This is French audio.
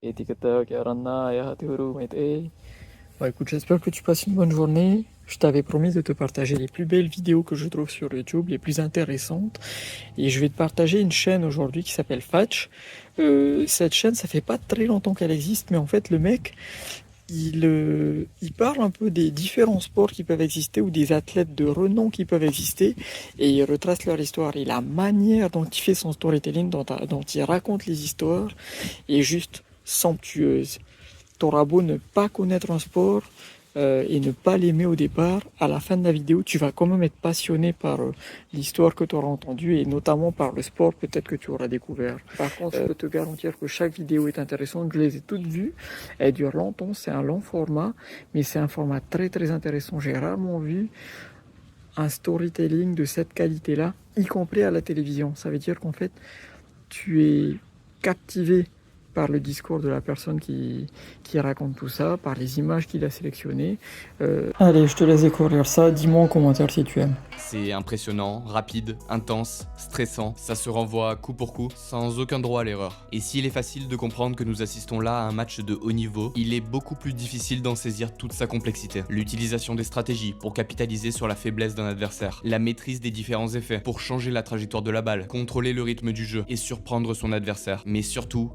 Et TikTok, Ranna, et Haturu, Mete. Bah écoute, j'espère que tu passes une bonne journée. Je t'avais promis de te partager les plus belles vidéos que je trouve sur YouTube, les plus intéressantes. Et je vais te partager une chaîne aujourd'hui qui s'appelle Fatch. Cette chaîne, ça fait pas très longtemps qu'elle existe, mais en fait, le mec, il parle un peu des différents sports qui peuvent exister ou des athlètes de renom qui peuvent exister et il retrace leur histoire. Et la manière dont il fait son storytelling, dont il raconte les histoires, est juste somptueuse. T'auras beau ne pas connaître un sport et ne pas l'aimer au départ, à la fin de la vidéo, tu vas quand même être passionné par l'histoire que tu auras entendue et notamment par le sport peut-être que tu auras découvert. Par contre, je peux te garantir que chaque vidéo est intéressante. Je les ai toutes vues. Elles durent longtemps, c'est un long format, mais c'est un format très très intéressant. J'ai rarement vu un storytelling de cette qualité-là, y compris à la télévision. Ça veut dire qu'en fait, tu es captivé par le discours de la personne qui raconte tout ça, par les images qu'il a sélectionnées. Allez, je te laisse découvrir ça. Dis-moi en commentaire si tu aimes. C'est impressionnant, rapide, intense, stressant, ça se renvoie coup pour coup, sans aucun droit à l'erreur. Et s'il est facile de comprendre que nous assistons là à un match de haut niveau, il est beaucoup plus difficile d'en saisir toute sa complexité. L'utilisation des stratégies pour capitaliser sur la faiblesse d'un adversaire, la maîtrise des différents effets pour changer la trajectoire de la balle, contrôler le rythme du jeu et surprendre son adversaire, mais surtout